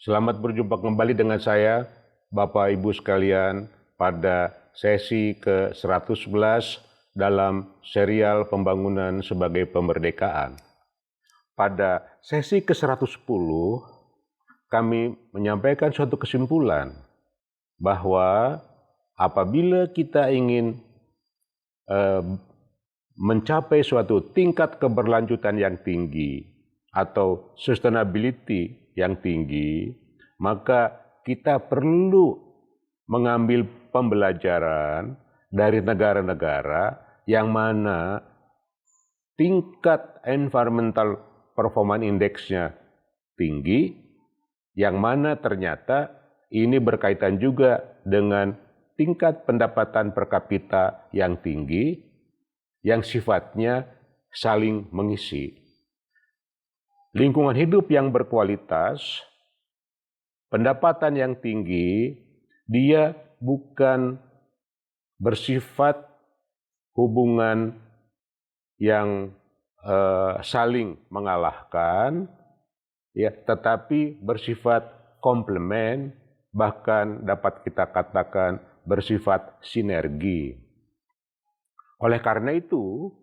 Selamat berjumpa kembali dengan saya, Bapak Ibu sekalian, pada sesi ke-111 dalam serial pembangunan sebagai pemerdekaan. Pada sesi ke-110, kami menyampaikan suatu kesimpulan bahwa apabila kita ingin mencapai suatu tingkat keberlanjutan yang tinggi atau sustainability yang tinggi, maka kita perlu mengambil pembelajaran dari negara-negara yang mana tingkat environmental performance index-nya tinggi, yang mana ternyata ini berkaitan juga dengan tingkat pendapatan per kapita yang tinggi, yang sifatnya saling mengisi. Lingkungan hidup yang berkualitas, pendapatan yang tinggi, dia bukan bersifat hubungan yang saling mengalahkan, ya, tetapi bersifat komplement, bahkan dapat kita katakan bersifat sinergi. Oleh karena itu,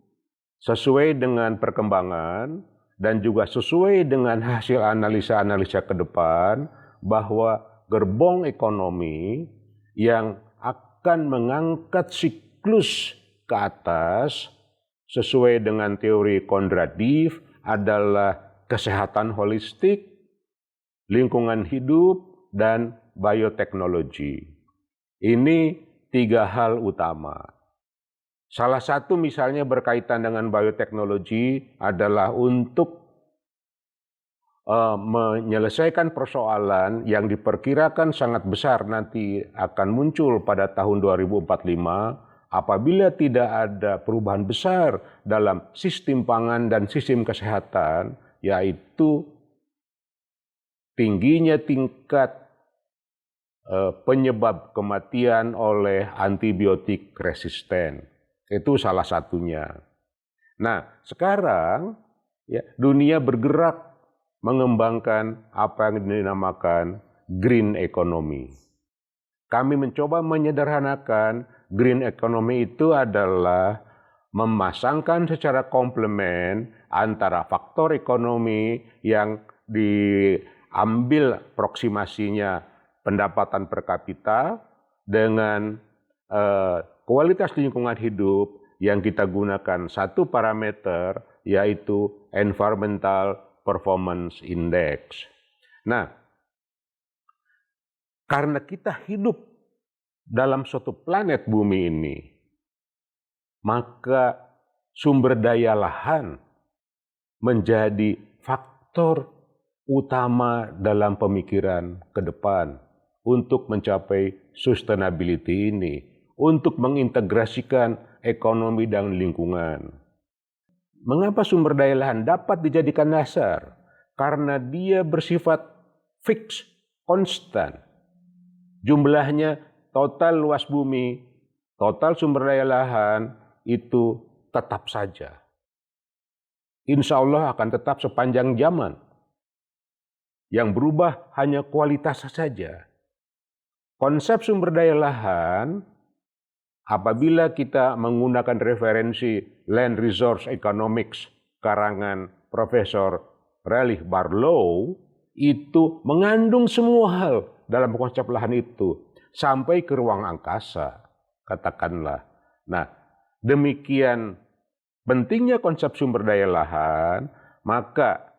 sesuai dengan perkembangan dan juga sesuai dengan hasil analisa-analisa ke depan, bahwa gerbong ekonomi yang akan mengangkat siklus ke atas sesuai dengan teori Konrad Dief adalah kesehatan holistik, lingkungan hidup, dan bioteknologi. Ini tiga hal utama. Salah satu misalnya berkaitan dengan bioteknologi adalah untuk menyelesaikan persoalan yang diperkirakan sangat besar nanti akan muncul pada tahun 2045 apabila tidak ada perubahan besar dalam sistem pangan dan sistem kesehatan, yaitu tingginya tingkat penyebab kematian oleh antibiotik resisten. Itu salah satunya. Nah, sekarang ya, dunia bergerak mengembangkan apa yang dinamakan green economy. Kami mencoba menyederhanakan green economy itu adalah memasangkan secara komplement antara faktor ekonomi yang diambil proksimasinya pendapatan per kapita dengan kualitas lingkungan hidup yang kita gunakan satu parameter, yaitu environmental performance index. Nah, karena kita hidup dalam suatu planet bumi ini, maka sumber daya lahan menjadi faktor utama dalam pemikiran ke depan untuk mencapai sustainability ini, untuk mengintegrasikan ekonomi dan lingkungan. Mengapa sumber daya lahan dapat dijadikan dasar? Karena dia bersifat fix, konstan. Jumlahnya, total luas bumi, total sumber daya lahan itu tetap saja. Insya Allah akan tetap sepanjang zaman. Yang berubah hanya kualitas saja. Konsep sumber daya lahan, apabila kita menggunakan referensi Land Resource Economics karangan Profesor Raleigh Barlow, itu mengandung semua hal dalam konsep lahan itu, sampai ke ruang angkasa, katakanlah. Nah, demikian pentingnya konsep sumber daya lahan, maka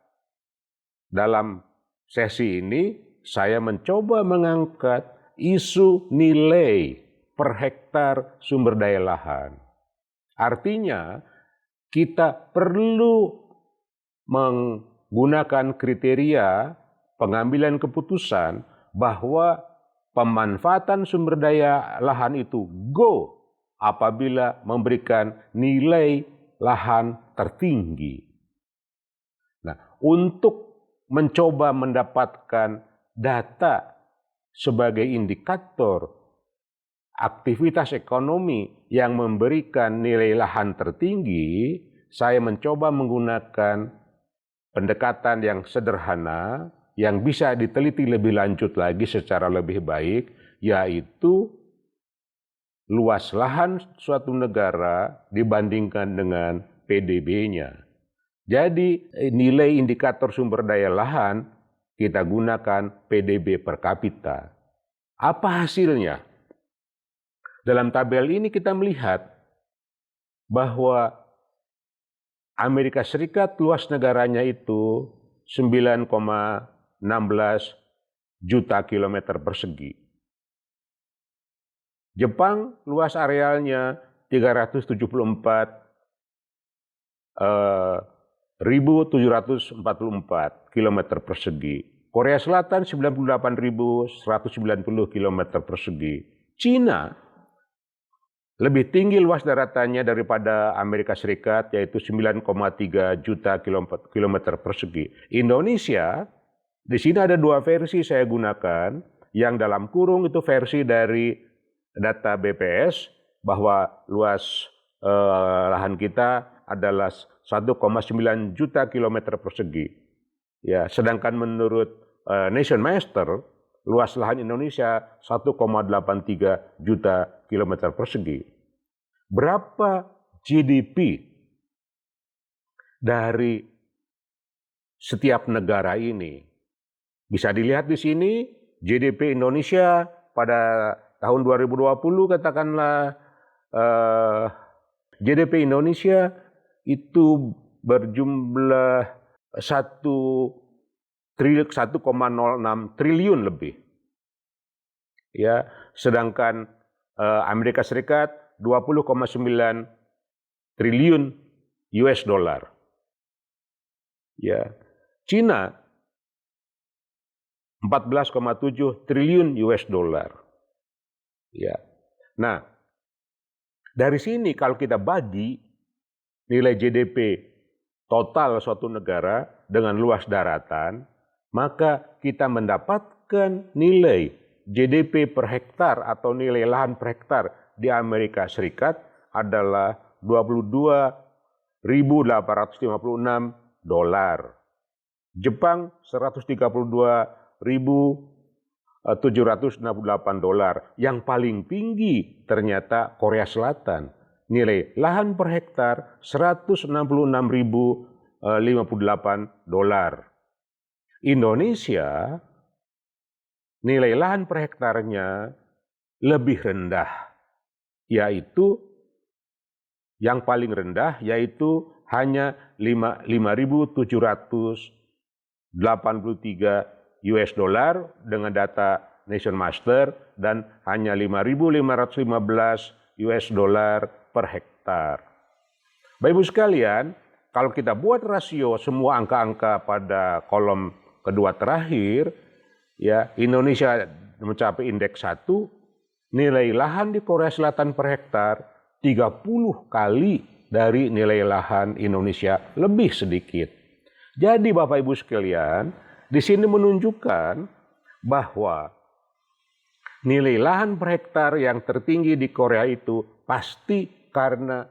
dalam sesi ini saya mencoba mengangkat isu nilai per hektar sumber daya lahan. Artinya, kita perlu menggunakan kriteria pengambilan keputusan bahwa pemanfaatan sumber daya lahan itu go apabila memberikan nilai lahan tertinggi. Nah, untuk mencoba mendapatkan data sebagai indikator aktivitas ekonomi yang memberikan nilai lahan tertinggi, saya mencoba menggunakan pendekatan yang sederhana, yang bisa diteliti lebih lanjut lagi secara lebih baik, yaitu luas lahan suatu negara dibandingkan dengan PDB-nya. Jadi nilai indikator sumber daya lahan kita gunakan PDB per kapita. Apa hasilnya? Dalam tabel ini kita melihat bahwa Amerika Serikat luas negaranya itu 9,16 juta kilometer persegi. Jepang luas arealnya 374.744 kilometer persegi. Korea Selatan 98.190 kilometer persegi. Cina lebih tinggi luas daratannya daripada Amerika Serikat, yaitu 9,3 juta kilometer persegi. Indonesia, di sini ada dua versi saya gunakan, yang dalam kurung itu versi dari data BPS, bahwa luas lahan kita adalah 1,9 juta kilometer persegi. Ya, sedangkan menurut Nationmaster, luas lahan Indonesia 1,83 juta kilometer persegi. Berapa GDP dari setiap negara ini? Bisa dilihat di sini, GDP Indonesia pada tahun 2020 katakanlah GDP Indonesia itu berjumlah 1,06 triliun lebih. Ya, sedangkan Amerika Serikat 20,9 triliun US dollar. Ya, Cina 14,7 triliun US dollar. Ya. Nah, dari sini kalau kita bagi nilai GDP total suatu negara dengan luas daratan, maka kita mendapatkan nilai GDP per hektar atau nilai lahan per hektar di Amerika Serikat adalah $22.856. Jepang $132.768. Yang paling tinggi ternyata Korea Selatan. Nilai lahan per hektar $166.058. Indonesia nilai lahan per hektarnya lebih rendah, yaitu yang paling rendah yaitu hanya 5.783 US dollar dengan data Nationmaster dan hanya 5.515 US dollar per hektar. Bapak Ibu sekalian, kalau kita buat rasio semua angka-angka pada kolom kedua terakhir, ya, Indonesia mencapai indeks 1, nilai lahan di Korea Selatan per hektar 30 kali dari nilai lahan Indonesia, lebih sedikit. Jadi Bapak Ibu sekalian, di sini menunjukkan bahwa nilai lahan per hektar yang tertinggi di Korea itu pasti karena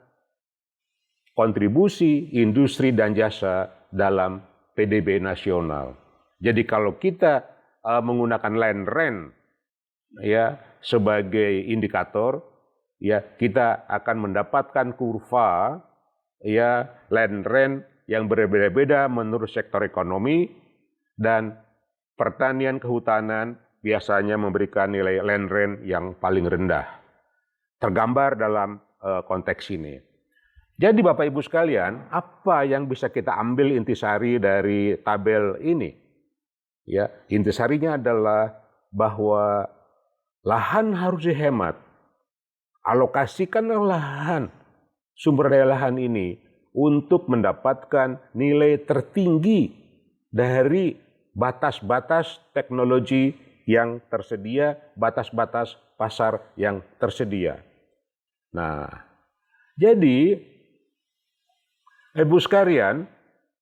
kontribusi industri dan jasa dalam PDB nasional. Jadi kalau kita menggunakan land rent ya sebagai indikator, ya kita akan mendapatkan kurva ya land rent yang berbeda-beda menurut sektor ekonomi, dan pertanian kehutanan biasanya memberikan nilai land rent yang paling rendah. Tergambar dalam konteks ini. Jadi Bapak Ibu sekalian, apa yang bisa kita ambil intisari dari tabel ini? Ya, intisarinya adalah bahwa lahan harus dihemat. Alokasikanlah lahan, sumber daya lahan ini untuk mendapatkan nilai tertinggi dari batas-batas teknologi yang tersedia, batas-batas pasar yang tersedia. Nah, jadi Ibu sekalian,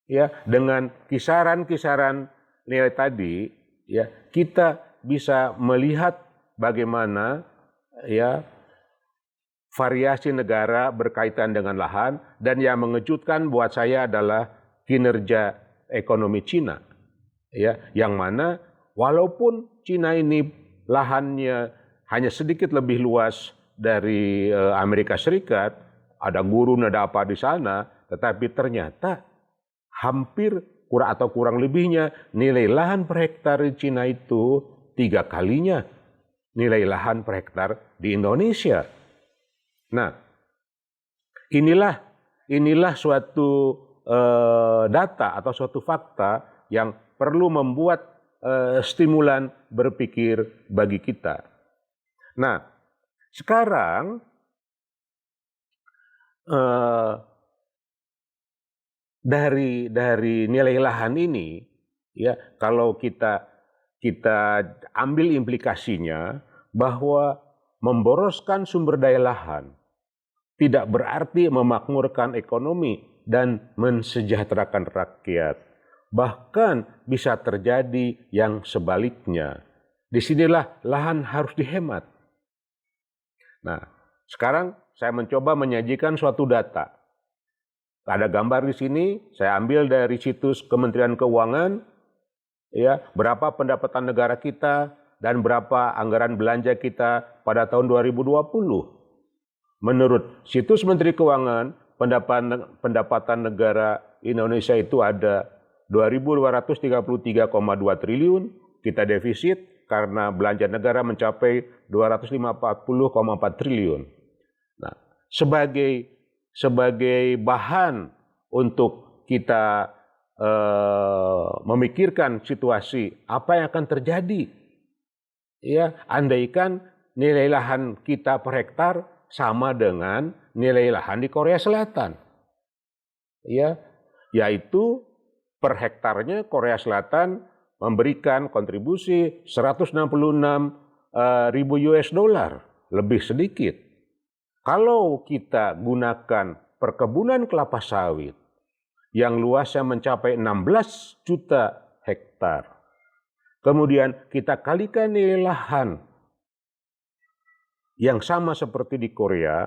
ya dengan kisaran-kisaran nilai tadi, ya kita bisa melihat bagaimana ya variasi negara berkaitan dengan lahan, dan yang mengejutkan buat saya adalah kinerja ekonomi Cina. ya, yang mana walaupun Cina ini lahannya hanya sedikit lebih luas dari Amerika Serikat, ada gurun, ada apa di sana, tetapi ternyata hampir kurang lebihnya nilai lahan per hektar di Cina itu 3 kalinya nilai lahan per hektar di Indonesia. Nah, inilah suatu data atau suatu fakta yang perlu membuat stimulan berpikir bagi kita. Nah, sekarang dari nilai lahan ini, ya, kalau kita ambil implikasinya bahwa memboroskan sumber daya lahan tidak berarti memakmurkan ekonomi dan mensejahterakan rakyat. Bahkan bisa terjadi yang sebaliknya. Disinilah lahan harus dihemat. Nah, sekarang saya mencoba menyajikan suatu data. Ada gambar di sini, saya ambil dari situs Kementerian Keuangan, ya, berapa pendapatan negara kita dan berapa anggaran belanja kita pada tahun 2020. Menurut situs Menteri Keuangan, pendapatan negara Indonesia itu ada 2.233,2 triliun, kita defisit karena belanja negara mencapai 240,4 triliun. Nah, sebagai bahan untuk kita memikirkan situasi apa yang akan terjadi, ya, andaikan nilai lahan kita per hektar sama dengan nilai lahan di Korea Selatan, ya, yaitu per hektarnya Korea Selatan memberikan kontribusi 166.000 US dollar, lebih sedikit. Kalau kita gunakan perkebunan kelapa sawit yang luasnya mencapai 16 juta hektar, kemudian kita kalikan nilai lahan yang sama seperti di Korea,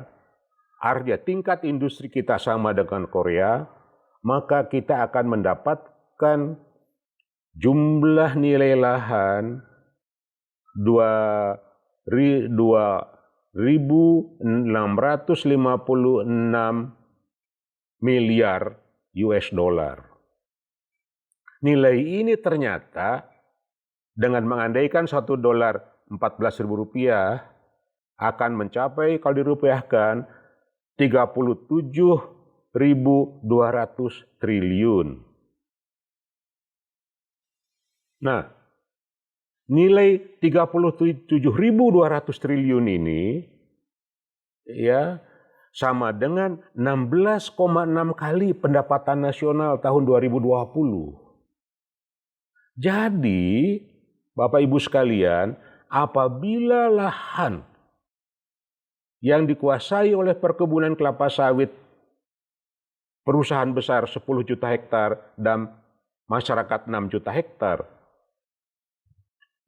artinya tingkat industri kita sama dengan Korea, maka kita akan mendapatkan jumlah nilai lahan 2.656 miliar US dollar. Nilai ini ternyata dengan mengandaikan $1 14.000 akan mencapai, kalau dirupiahkan, 37.200 triliun. Nah, nilai 37.200 triliun ini, ya, sama dengan 16,6 kali pendapatan nasional tahun 2020. Jadi, Bapak Ibu sekalian, apabila lahan yang dikuasai oleh perkebunan kelapa sawit perusahaan besar 10 juta hektar dan masyarakat 6 juta hektar,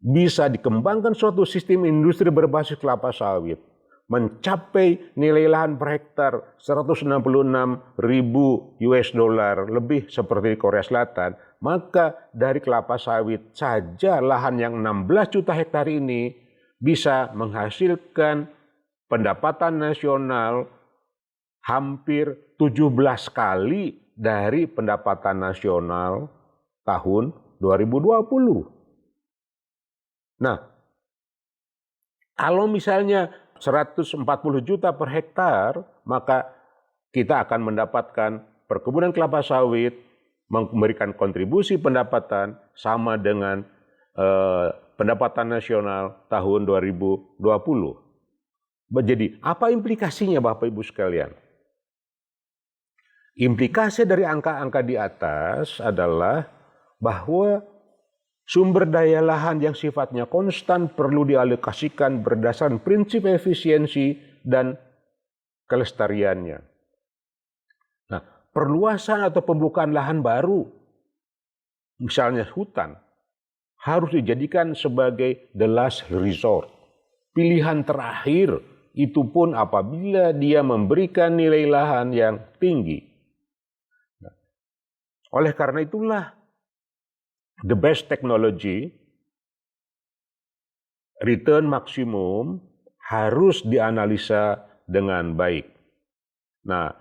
bisa dikembangkan suatu sistem industri berbasis kelapa sawit, mencapai nilai lahan per hektar 166.000 US dollar lebih seperti di Korea Selatan, maka dari kelapa sawit saja lahan yang 16 juta hektar ini bisa menghasilkan pendapatan nasional hampir 17 kali dari pendapatan nasional tahun 2020. Nah, kalau misalnya 140 juta per hektar, maka kita akan mendapatkan perkebunan kelapa sawit memberikan kontribusi pendapatan sama dengan pendapatan nasional tahun 2020. Jadi, apa implikasinya Bapak Ibu sekalian? Implikasi dari angka-angka di atas adalah bahwa sumber daya lahan yang sifatnya konstan perlu dialokasikan berdasarkan prinsip efisiensi dan kelestariannya. Nah, perluasan atau pembukaan lahan baru, misalnya hutan, harus dijadikan sebagai the last resort, pilihan terakhir, itu pun apabila dia memberikan nilai lahan yang tinggi. Oleh karena itulah the best technology, return maksimum harus dianalisa dengan baik. Nah,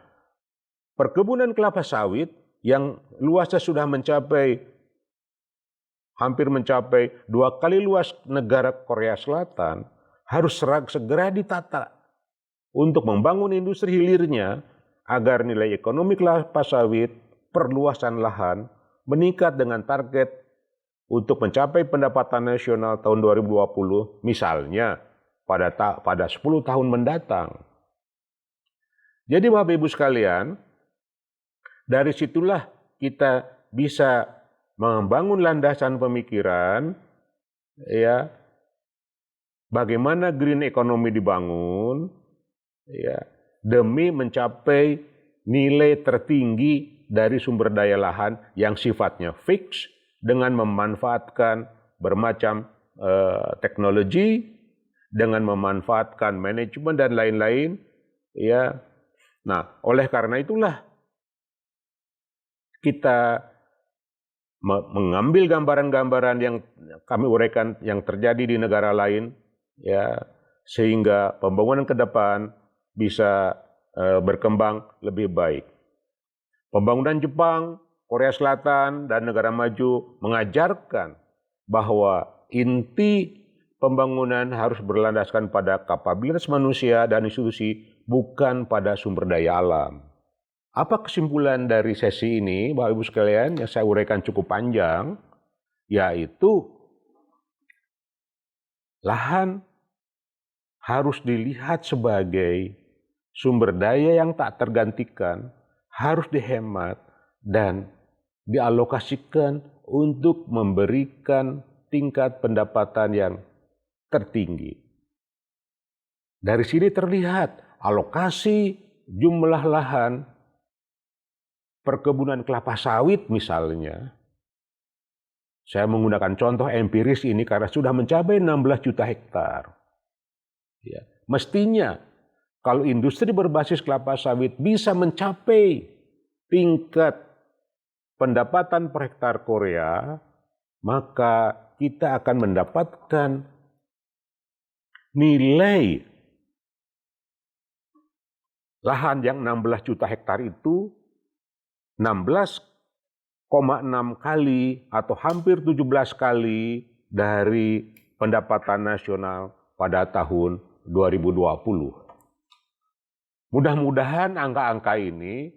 perkebunan kelapa sawit yang luasnya sudah hampir mencapai 2 kali luas negara Korea Selatan harus segera ditata untuk membangun industri hilirnya agar nilai ekonomi kelapa sawit, perluasan lahan meningkat dengan target untuk mencapai pendapatan nasional tahun 2020 misalnya pada 10 tahun mendatang. Jadi Bapak Ibu sekalian, dari situlah kita bisa membangun landasan pemikiran, ya, bagaimana green economy dibangun, ya, demi mencapai nilai tertinggi dari sumber daya lahan yang sifatnya fix dengan memanfaatkan bermacam teknologi, dengan memanfaatkan manajemen dan lain-lain, ya. Nah, oleh karena itulah kita mengambil gambaran-gambaran yang kami uraikan yang terjadi di negara lain, ya, sehingga pembangunan ke depan bisa berkembang lebih baik. Pembangunan Jepang, Korea Selatan, dan negara maju mengajarkan bahwa inti pembangunan harus berlandaskan pada kapabilitas manusia dan institusi, bukan pada sumber daya alam. Apa kesimpulan dari sesi ini, Bapak Ibu sekalian, yang saya uraikan cukup panjang, yaitu lahan harus dilihat sebagai sumber daya yang tak tergantikan, harus dihemat dan dialokasikan untuk memberikan tingkat pendapatan yang tertinggi. Dari sini terlihat alokasi jumlah lahan perkebunan kelapa sawit misalnya, saya menggunakan contoh empiris ini karena sudah mencapai 16 juta hektar. Ya, mestinya kalau industri berbasis kelapa sawit bisa mencapai tingkat pendapatan per hektar Korea, maka kita akan mendapatkan nilai lahan yang 16 juta hektar itu 16,6 kali atau hampir 17 kali dari pendapatan nasional pada tahun 2020. Mudah-mudahan angka-angka ini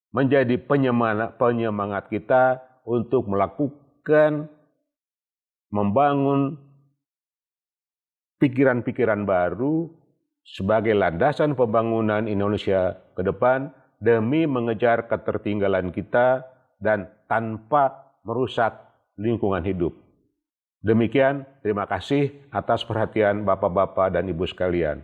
menjadi penyemangat kita untuk melakukan, membangun pikiran-pikiran baru sebagai landasan pembangunan Indonesia ke depan demi mengejar ketertinggalan kita dan tanpa merusak lingkungan hidup. Demikian, terima kasih atas perhatian Bapak-Bapak dan Ibu sekalian.